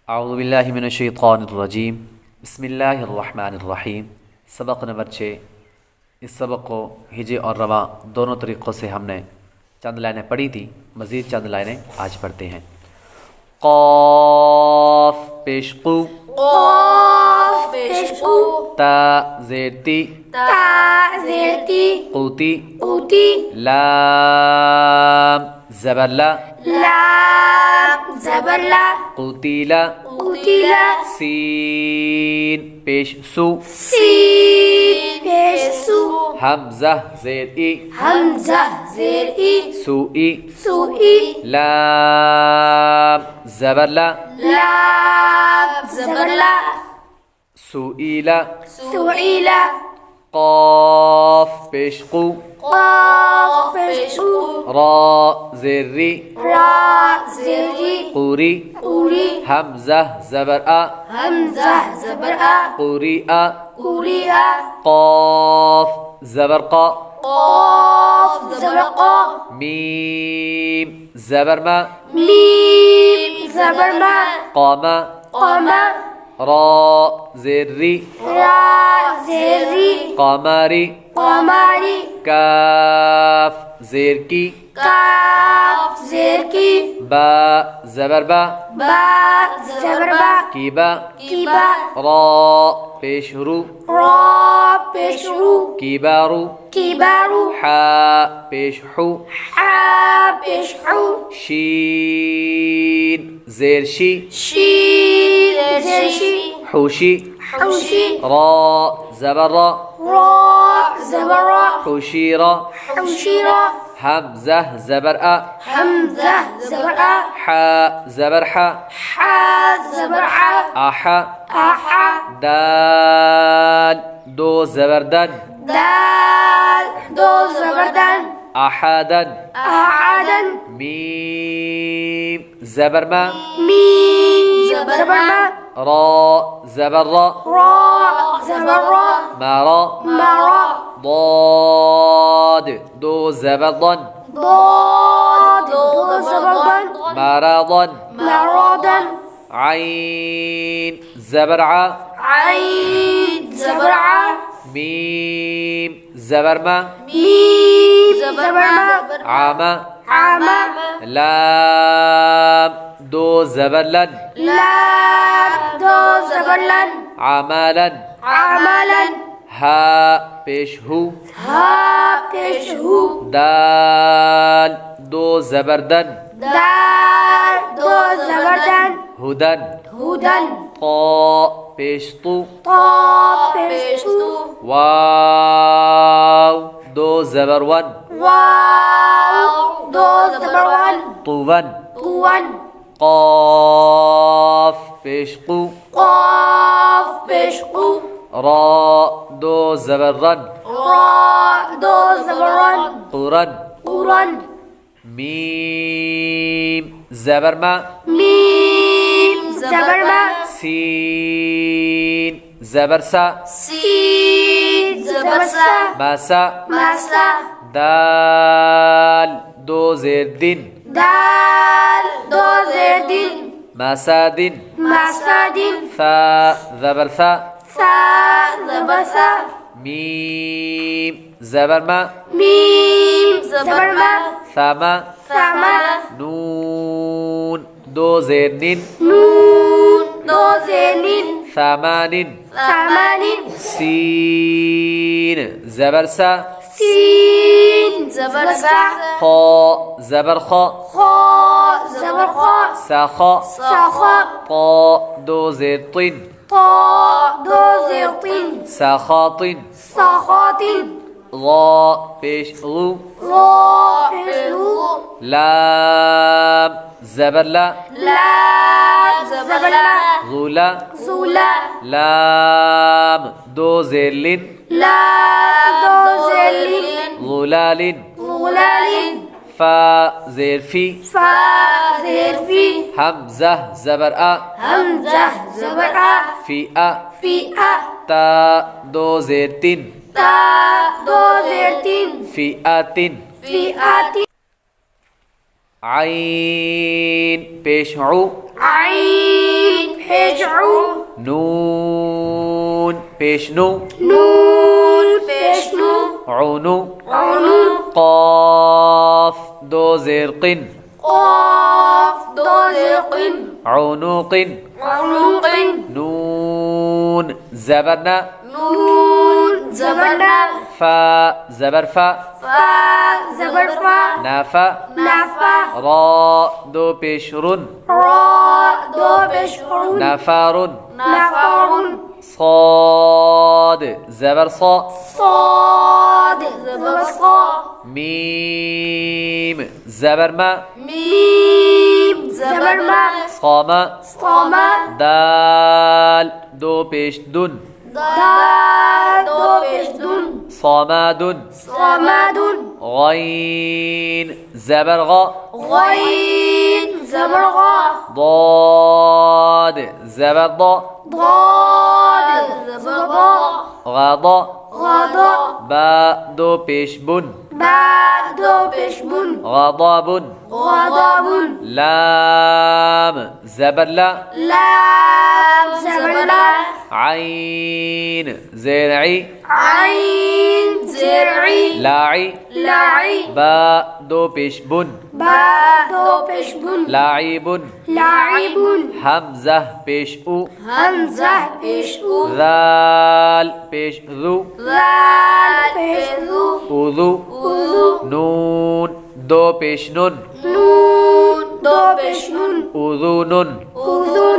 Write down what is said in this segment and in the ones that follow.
औज़ुबिल्लाहि मिनश्शैतानिर्रजीम बिस्मिल्लाहिर्रहमानिर्रहीम। सबक नंबर 6। इस सबक को हिजे और रवा दोनों तरीक़ों से हमने चंद लाइनें पढ़ी थी। मज़ीद चंद लाइनें आज पढ़ते हैं। क़ाफ़ पेश क़ु, क़ाफ़ पेश क़ु, ता ज़ेर ती, ता ज़ेर ती, क़ूती, क़ूती, लाम ज़बर ला, लाम ज़बर ला, क़ुतिला, क़ुतिला, सीन पेश सु, सीन पेश सु, हमज़ा ज़ेर ई, हमज़ा ज़ेर ई, सुई, सुई, लाम ज़बर ला, लाम ज़बर ला, सुईला, सुईला, क़ाफ़ पेश क़ु, क़ाफ़ पेश क़ु, रा ज़ेर री, रा ज़ेर री, क़ुरी, क़ुरी, हमज़ा ज़बर आ, हमज़ा ज़बर आ, क़ुरिआ, क़ुरिआ, क़ाफ़ ज़बर क़ा, क़ाफ़ ज़बर क़ा, मीम ज़बर मा, मीम ज़बर मा, क़ामा, क़ामा, रा ज़ेर री, रा ज़ेर री, क़मरी, क़मरी, काफ ज़ेर की, काफ ज़ेर की, बा ज़बर बा, बा ज़बर बा, कीबा, कीबा, रा पेश रू, रा पेश रू, कीबारू, कीबारू, हा पेश हू, हा पेश हू, शीन ज़ेर शी, शीन ज़ेर शी, हुशी, हुशी, रा ज़बर रा, रा ज़बर रा, हुशीरा, हुशीरा, हमज़ा ज़बर आ, हमज़ा ज़बर आ, हा ज़बर हा, हा ज़बर आ, आहा, आहा, दाल दो ज़बरदन, दाल दो ज़बरदन, अहदन, अहदन, मीम ज़बर मा, मीम ज़बर मा, रा ज़बर रा, रा ज़बर रा, मरा, मरा, ضاد दो ज़बरदन, ضاد दो ज़बरदन, मरादन, मरादन, आइन ज़बर आ, आइन ज़बर आ, मीम ज़बर मा, मीम ज़बर मा, आमा, आमा, लाम दो ज़बरलन, लाम दो ज़बरलन, अमलन, अमलन, हा पेश हू, हा पेश हू, दाल दो ज़बरदन, दाल दो ज़बरदन, हुदन, हुदन, ता पेश तू, ता पेश तू, वाव दो ज़बरवन, वाव दो ज़बरवन, तुवन, तुवन, क़ाफ़ पेश क़ु, क़ाफ़ पेश क़ु, रा दो ज़बरन, रा दो ज़बरन, क़ुरन, क़ुरन, मीम ज़बर मा, मीम ज़बर मा, सीन ज़बर सा, सीन ज़बर सा, मासा, मासा, दाल दो ज़ेर दिन, दाल दो ज़ेर दिन, मासादिन, मासादिन, सा ज़बर सा, सा ज़बर सा, मीम ज़बर मा, मीम ज़बर मा, सामा, सामा, नून दो ज़ेर निन, नून दो ज़ेर नीन, सामानिन, सामानिन, सीन ज़बर सा, सीन ज़बर सा, खा ज़बर खा, खा ज़बर खा, साखा, साखा, ता दो ज़ेर तिन, ता दो ज़ेर तीन, साखातिन, साखातिन, गा पेश लू, रा पेश लू, लाम ज़बर ला, लाम ज़बर ला, ज़ुला, ज़ुला, लाम दो ज़ेर लिन, लाम दो ज़ेर लीन, ज़ुलालिन, ज़ुलालिन, फा ज़ेर फी, फा ज़ेर फी, हमज़ा ज़बर आ, हमज़ा ज़बर आ, फी आ, फी आ, ता दो ज़ेर तिन, ता दो ज़ेर तीन, फी आतिन, फी आतिन, आइन पेश उ, आइन نون پیش نو نون پیش نو عنو عنو قاف دو زیر قن قاف دو زرق عنق عنق نون زبرنا نون زبرنا فا زبر فا فا زبر فا نافا نفا را دو پیش رن را دو پیش رون نفر نفر صاد زبر صا صاد زبر صا ميم زبر ما ميم زبر ما صام صام دال دو پیش دن دال دو پیش دون صمد صمد غين زبر غا غين زبر غا ضاد زبر ضا ضاد زبر ضا غضا غضا با دو پیش بن با دو پیش بون غضب غضب لام زبر لا لام زبر لا عين زرعي عين زرعي لاعي لاعي با دو پیش بن با دو پیش بون لاعب لاعب همزه پیش او همزه پیش او ذال پیش ذو ذال پیش ذو اذو اذو نون دو پیش نون نون دو پیش نون اذون اذون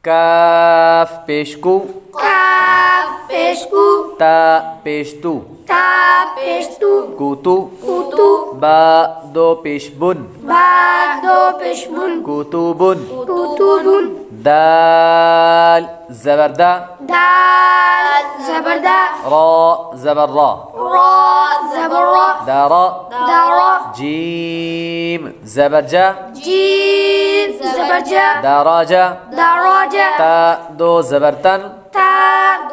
کاف پیش کو کاف پیش کو تا پیش تو تا پیش تو کوتو کوتو با دو پیش بن با دو پیش بون کتوبن کوتوبون دال زبر دا دال زبر دا را زبر را را زبر را دارا دارا جيم زبر جا جيم زبر جا دراجة دراجة تا دو زبرتن تا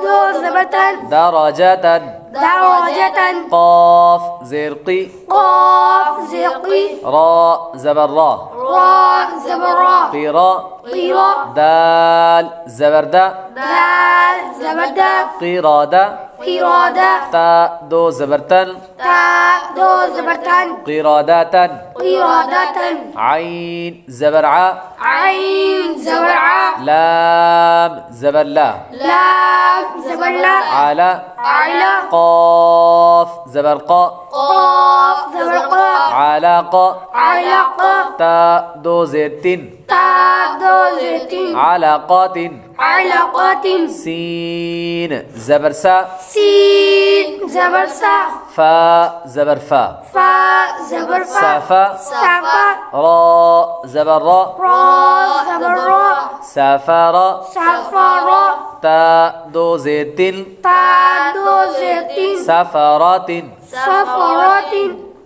دو زبرتن دراجة دراجة قاف زرقي قاف زقي را زبر را را زبر را قيرا قيرا دال زبر دا دال زبر دا قيرادة قرادة تا دو زبرتن تا دو زبرتن قرادة قرادة عين زبر ع عين زبر ع لام زبر لا لام زبر لا على على قاف زبر قا قاف زبر قا علاقة علق تا دو زيتين تا دو زيتين علاقات علقات سين زبر سا سين زبر سا فا زبر فا فا زبر فا سافا سافا را زبر را را زبر را سافر سفر تا دو زيتين تا دو زيتين سفرات سفرات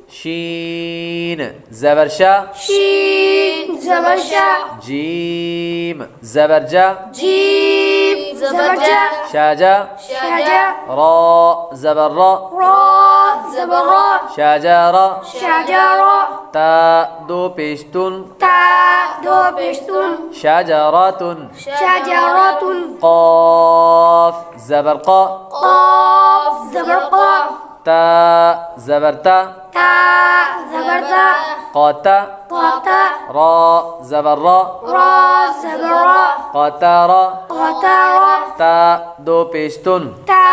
شين زبر شا شين زبر شا جيم زبر جا جيم زبر جا شاجا شجا را زبر را را زبر را شجرة شجرة تا دو پیشتون تا دو پیشتون شجرات شجرة قاف زبر قا قاف زبر قا تا زبر تا تا زبر تا قاتا قاتا را زبر را را زبر را قطر قطر تا دو پیشتون تا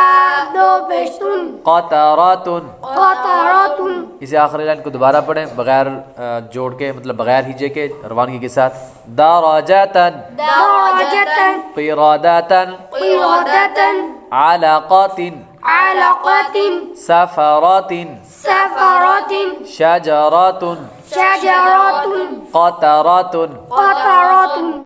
دو پیشتون قطرات قطرات इसे आखिरी लाइन को दोबारा पढ़ें बगैर जोड़ के मतलब बगैर हिजे के रवानगी के साथ दराजतन درجة qiradatan قرادة alaqatin علقة safaratin سفرة shajaratun شجرة qataratun قطرة